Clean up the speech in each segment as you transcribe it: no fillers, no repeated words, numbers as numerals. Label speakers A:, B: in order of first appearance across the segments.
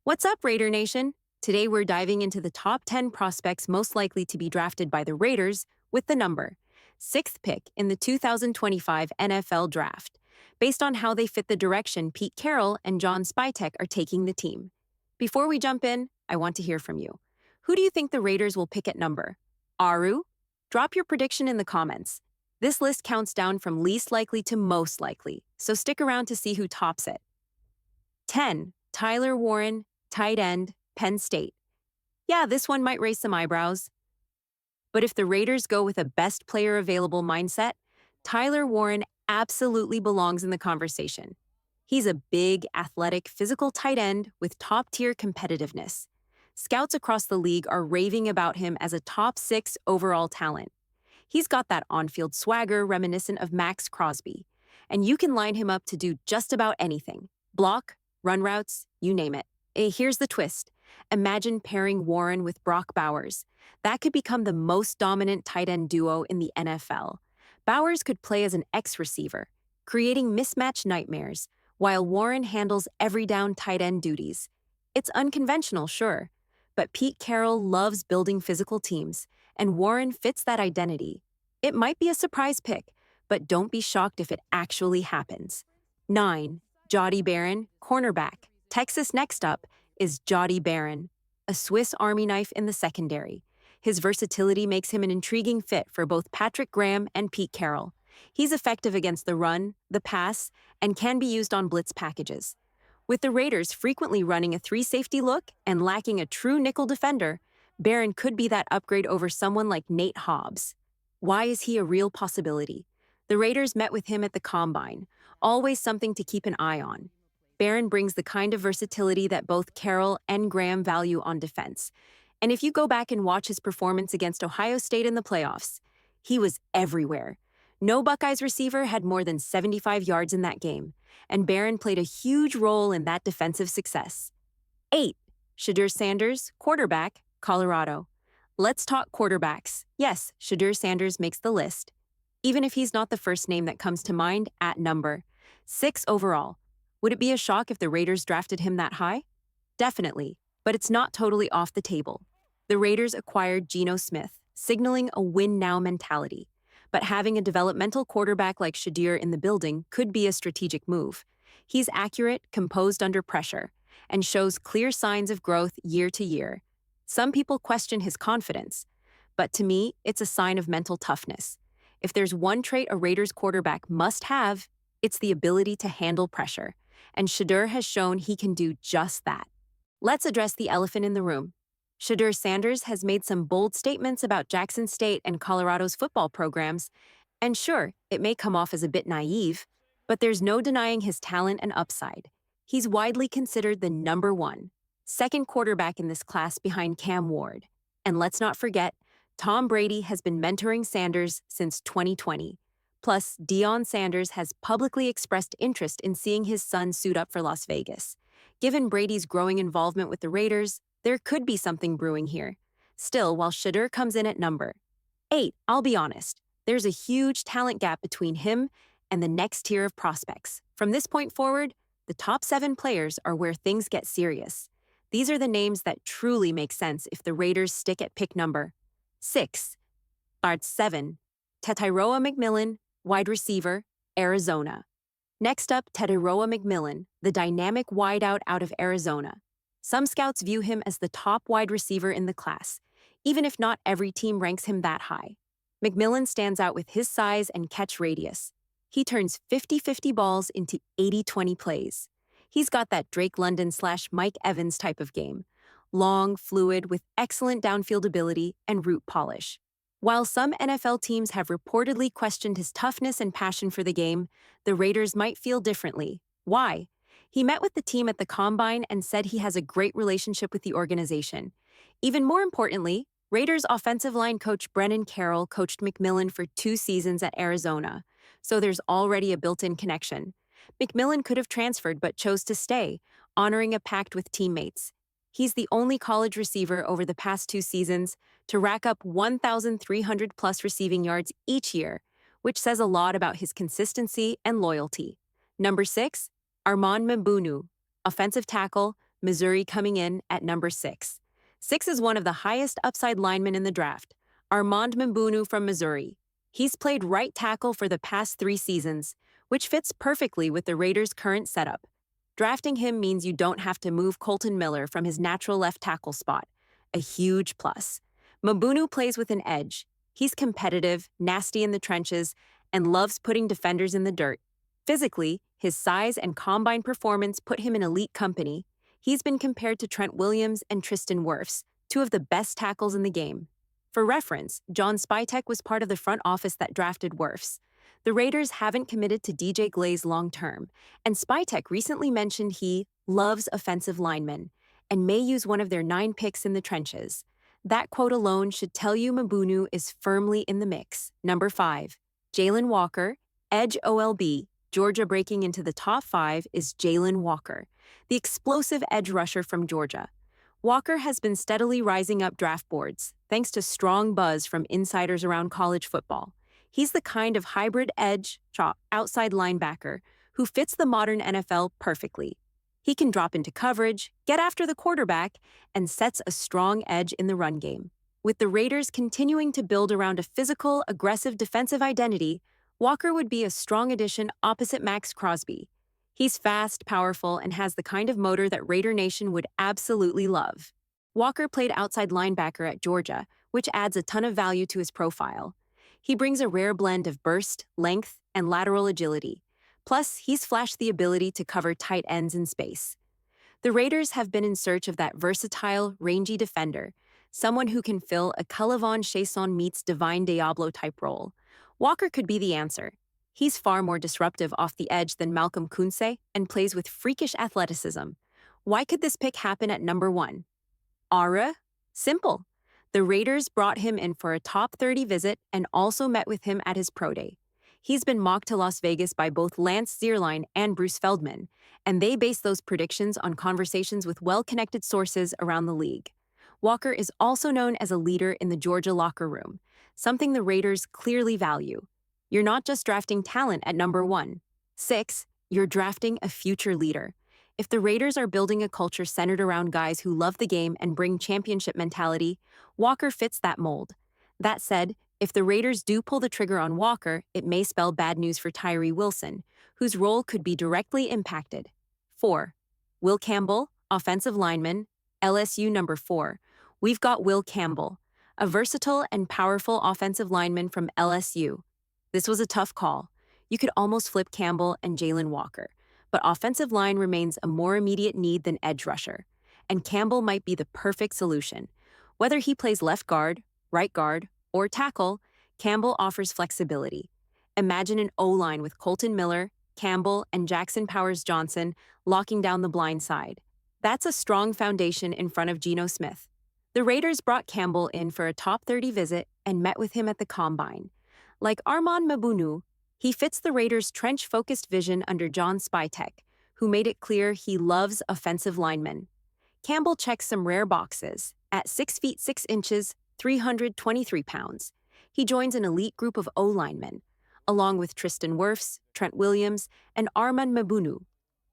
A: What's up, Raider Nation? Today we're diving into the top 10 prospects most likely to be drafted by the Raiders with the number 6th pick in the 2025 NFL Draft, based on how they fit the direction Pete Carroll and John Spytek are taking the team. Before we jump in, I want to hear from you. Who do you think the Raiders will pick at number? Aru? Drop your prediction in the comments. This list counts down from least likely to most likely, so stick around to see who tops it. 10. Tyler Warren, tight end, Penn State. Yeah, this one might raise some eyebrows. But if the Raiders go with a best player available mindset, Tyler Warren absolutely belongs in the conversation. He's a big, athletic, physical tight end with top-tier competitiveness. Scouts across the league are raving about him as a top 6 overall talent. He's got that on-field swagger reminiscent of Max Crosby, and you can line him up to do just about anything. Block, run routes, you name it. Here's the twist. Imagine pairing Warren with Brock Bowers. That could become the most dominant tight end duo in the NFL. Bowers could play as an X-receiver, creating mismatch nightmares, while Warren handles every down tight end duties. It's unconventional, sure, but Pete Carroll loves building physical teams, and Warren fits that identity. It might be a surprise pick, but don't be shocked if it actually happens. 9. Jody Barron, cornerback. Texas next up is Jody Barron, a Swiss Army knife in the secondary. His versatility makes him an intriguing fit for both Patrick Graham and Pete Carroll. He's effective against the run, the pass, and can be used on blitz packages. With the Raiders frequently running a 3-safety look and lacking a true nickel defender, Barron could be that upgrade over someone like Nate Hobbs. Why is he a real possibility? The Raiders met with him at the Combine, always something to keep an eye on. Barron brings the kind of versatility that both Carroll and Graham value on defense. And if you go back and watch his performance against Ohio State in the playoffs, he was everywhere. No Buckeyes receiver had more than 75 yards in that game, and Barron played a huge role in that defensive success. 8. Shedeur Sanders, quarterback, Colorado. Let's talk quarterbacks. Yes, Shedeur Sanders makes the list, even if he's not the first name that comes to mind at number 6 overall. Would it be a shock if the Raiders drafted him that high? Definitely, but it's not totally off the table. The Raiders acquired Geno Smith, signaling a win-now mentality. But having a developmental quarterback like Shedeur in the building could be a strategic move. He's accurate, composed under pressure, and shows clear signs of growth year to year. Some people question his confidence, but to me, it's a sign of mental toughness. If there's one trait a Raiders quarterback must have, it's the ability to handle pressure. And Shedeur has shown he can do just that. Let's address the elephant in the room. Shedeur Sanders has made some bold statements about Jackson State and Colorado's football programs, and sure, it may come off as a bit naive, but there's no denying his talent and upside. He's widely considered the number 1, second quarterback in this class behind Cam Ward. And let's not forget, Tom Brady has been mentoring Sanders since 2020. Plus, Deion Sanders has publicly expressed interest in seeing his son suit up for Las Vegas. Given Brady's growing involvement with the Raiders, there could be something brewing here. Still, while Shedeur comes in at number 8, I'll be honest, there's a huge talent gap between him and the next tier of prospects. From this point forward, the top 7 players are where things get serious. These are the names that truly make sense if the Raiders stick at pick number 6. 7. Tetairoa McMillan, wide receiver, Arizona. Next up, Tetairoa McMillan, the dynamic wideout out of Arizona. Some scouts view him as the top wide receiver in the class, even if not every team ranks him that high. McMillan stands out with his size and catch radius. He turns 50-50 balls into 80-20 plays. He's got that Drake London/Mike Evans type of game, long, fluid, with excellent downfield ability and route polish. While some NFL teams have reportedly questioned his toughness and passion for the game, the Raiders might feel differently. Why? He met with the team at the Combine and said he has a great relationship with the organization. Even more importantly, Raiders offensive line coach Brennan Carroll coached McMillan for 2 seasons at Arizona, so there's already a built-in connection. McMillan could have transferred but chose to stay, honoring a pact with teammates. He's the only college receiver over the past 2 seasons to rack up 1,300-plus receiving yards each year, which says a lot about his consistency and loyalty. Number 6, Armand Mbunu, offensive tackle, Missouri coming in at number 6. 6 is one of the highest upside linemen in the draft, Armand Mbunu from Missouri. He's played right tackle for the past 3 seasons, which fits perfectly with the Raiders' current setup. Drafting him means you don't have to move Colton Miller from his natural left tackle spot, a huge plus. Mbunu plays with an edge. He's competitive, nasty in the trenches, and loves putting defenders in the dirt. Physically, his size and combine performance put him in elite company. He's been compared to Trent Williams and Tristan Wirfs, two of the best tackles in the game. For reference, John Spytek was part of the front office that drafted Wirfs. The Raiders haven't committed to DJ Glaze long-term, and Spytek recently mentioned he loves offensive linemen and may use one of their 9 picks in the trenches. That quote alone should tell you Mbunu is firmly in the mix. Number 5. Jalen Walker, Edge OLB. Georgia breaking into the top 5 is Jalen Walker, the explosive edge rusher from Georgia. Walker has been steadily rising up draft boards, thanks to strong buzz from insiders around college football. He's the kind of hybrid edge, outside linebacker who fits the modern NFL perfectly. He can drop into coverage, get after the quarterback, and sets a strong edge in the run game. With the Raiders continuing to build around a physical, aggressive defensive identity, Walker would be a strong addition opposite Max Crosby. He's fast, powerful, and has the kind of motor that Raider Nation would absolutely love. Walker played outside linebacker at Georgia, which adds a ton of value to his profile. He brings a rare blend of burst, length, and lateral agility. Plus, he's flashed the ability to cover tight ends in space. The Raiders have been in search of that versatile, rangy defender, someone who can fill a Cullivan Chason meets Divine Diablo type role. Walker could be the answer. He's far more disruptive off the edge than Malcolm Kuntze and plays with freakish athleticism. Why could this pick happen at number 1? Simple. The Raiders brought him in for a top 30 visit and also met with him at his pro day. He's been mocked to Las Vegas by both Lance Zierlein and Bruce Feldman, and they base those predictions on conversations with well-connected sources around the league. Walker is also known as a leader in the Georgia locker room, something the Raiders clearly value. You're not just drafting talent at number 1. 6, you're drafting a future leader. If the Raiders are building a culture centered around guys who love the game and bring championship mentality, Walker fits that mold. That said, if the Raiders do pull the trigger on Walker, it may spell bad news for Tyree Wilson, whose role could be directly impacted. 4. Will Campbell, offensive lineman, LSU number 4. We've got Will Campbell, a versatile and powerful offensive lineman from LSU. This was a tough call. You could almost flip Campbell and Jalen Walker, but offensive line remains a more immediate need than edge rusher, and Campbell might be the perfect solution. Whether he plays left guard, right guard, or tackle, Campbell offers flexibility. Imagine an O-line with Colton Miller, Campbell, and Jackson Powers-Johnson locking down the blind side. That's a strong foundation in front of Geno Smith. The Raiders brought Campbell in for a top 30 visit and met with him at the Combine. Like Armand Mbunu, he fits the Raiders' trench-focused vision under John Spytek, who made it clear he loves offensive linemen. Campbell checks some rare boxes. At 6 feet 6 inches, 323 pounds, he joins an elite group of O-linemen, along with Tristan Wirfs, Trent Williams, and Armand Mbunu.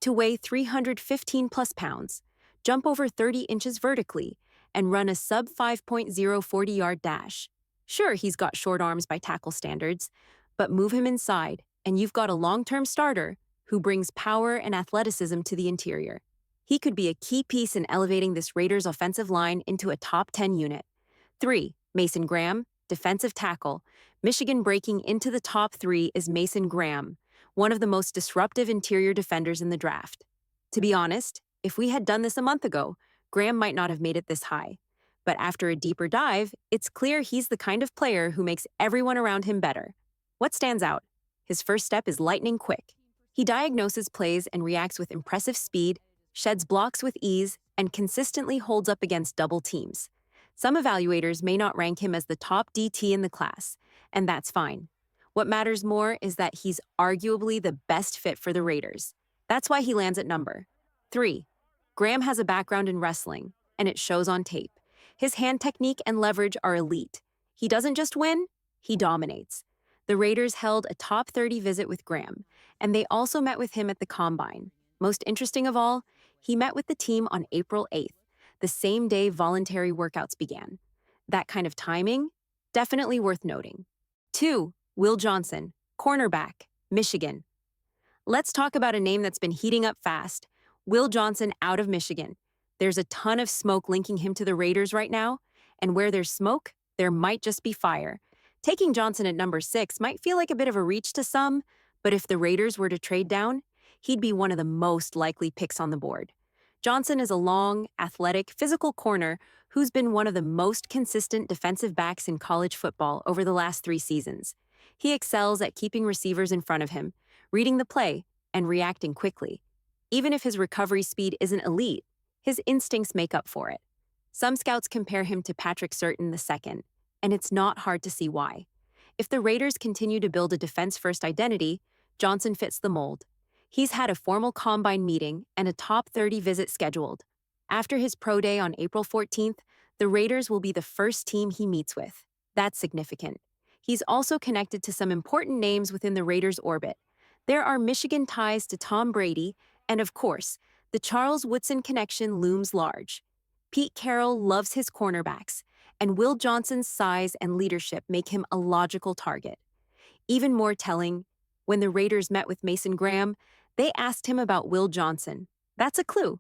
A: To weigh 315-plus pounds, jump over 30 inches vertically, and run a sub-5.0 40-yard dash. Sure, he's got short arms by tackle standards, but move him inside, and you've got a long-term starter who brings power and athleticism to the interior. He could be a key piece in elevating this Raiders offensive line into a top 10 unit. 3. Mason Graham, defensive tackle. Michigan breaking into the top 3 is Mason Graham, one of the most disruptive interior defenders in the draft. To be honest, if we had done this a month ago, Graham might not have made it this high. But after a deeper dive, it's clear he's the kind of player who makes everyone around him better. What stands out? His first step is lightning quick. He diagnoses plays and reacts with impressive speed, sheds blocks with ease, and consistently holds up against double teams. Some evaluators may not rank him as the top DT in the class, and that's fine. What matters more is that he's arguably the best fit for the Raiders. That's why he lands at number 3. Graham has a background in wrestling, and it shows on tape. His hand technique and leverage are elite. He doesn't just win, he dominates. The Raiders held a top 30 visit with Graham, and they also met with him at the Combine. Most interesting of all, He met with the team on April 8th, the same day voluntary workouts began. That kind of timing? Definitely worth noting. 2. Will Johnson, cornerback, Michigan. Let's talk about a name that's been heating up fast. Will Johnson out of Michigan. There's a ton of smoke linking him to the Raiders right now, and where there's smoke, there might just be fire. Taking Johnson at number 6 might feel like a bit of a reach to some, but if the Raiders were to trade down, he'd be one of the most likely picks on the board. Johnson is a long, athletic, physical corner who's been one of the most consistent defensive backs in college football over the last 3 seasons. He excels at keeping receivers in front of him, reading the play, and reacting quickly. Even if his recovery speed isn't elite, his instincts make up for it. Some scouts compare him to Patrick Surtain II, and it's not hard to see why. If the Raiders continue to build a defense-first identity, Johnson fits the mold. He's had a formal combine meeting and a top 30 visit scheduled. After his pro day on April 14th, the Raiders will be the first team he meets with. That's significant. He's also connected to some important names within the Raiders' orbit. There are Michigan ties to Tom Brady, and of course, the Charles Woodson connection looms large. Pete Carroll loves his cornerbacks, and Will Johnson's size and leadership make him a logical target. Even more telling, when the Raiders met with Mason Graham, they asked him about Will Johnson. That's a clue.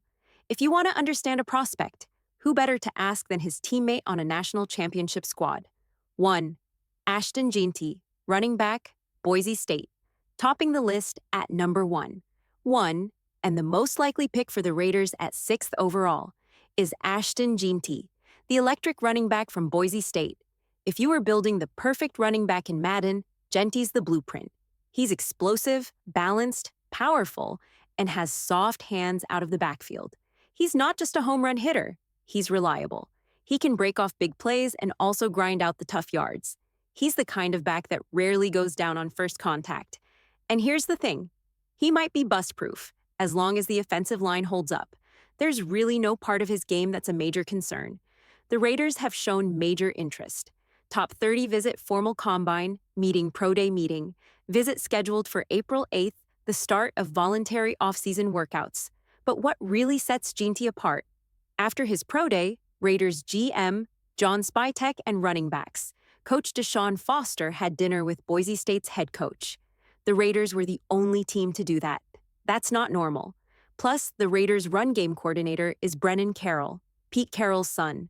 A: If you want to understand a prospect, who better to ask than his teammate on a national championship squad? 1. Ashton Jeanty, running back, Boise State. Topping the list at number 1. 1, and the most likely pick for the Raiders at 6th overall, is Ashton Jeanty, the electric running back from Boise State. If you were building the perfect running back in Madden, Jeanty's the blueprint. He's explosive, balanced, powerful, and has soft hands out of the backfield. He's not just a home run hitter, he's reliable. He can break off big plays and also grind out the tough yards. He's the kind of back that rarely goes down on first contact. And here's the thing, he might be bust-proof, as long as the offensive line holds up. There's really no part of his game that's a major concern. The Raiders have shown major interest. Top 30 visit formal combine, meeting pro day meeting, visit scheduled for April 8th, the start of voluntary off-season workouts. But what really sets Jeanty apart? After his pro day, Raiders GM, John Spytek, and running backs, Coach Deshaun Foster had dinner with Boise State's head coach. The Raiders were the only team to do that. That's not normal. Plus, the Raiders' run game coordinator is Brennan Carroll, Pete Carroll's son.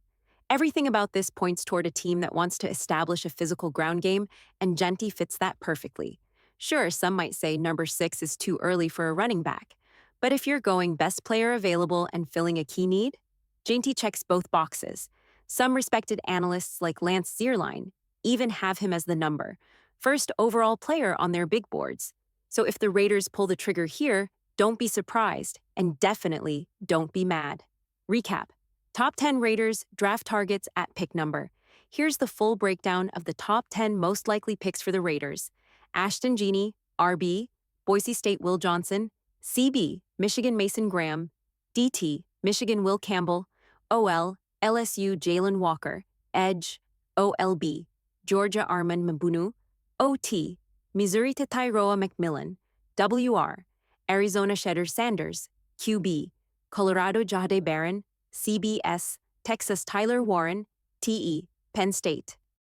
A: Everything about this points toward a team that wants to establish a physical ground game, and Jeanty fits that perfectly. Sure, some might say number 6 is too early for a running back, but if you're going best player available and filling a key need, Jeanty checks both boxes. Some respected analysts like Lance Zierlein even have him as the first overall player on their big boards. So if the Raiders pull the trigger here, don't be surprised, and definitely don't be mad. Recap. Top 10 Raiders draft targets at pick number. Here's the full breakdown of the top 10 most likely picks for the Raiders. Ashton Jeanty, RB, Boise State Will Johnson, CB, Michigan Mason Graham, DT, Michigan Will Campbell, OL, LSU Jalen Walker, Edge, OLB, Georgia Armand Mbunu, OT, Missouri Tyrone McMillan, WR, Arizona Shedder Sanders, QB, Colorado Jahdae Barron, CBS, Texas Tyler Warren, TE, Penn State.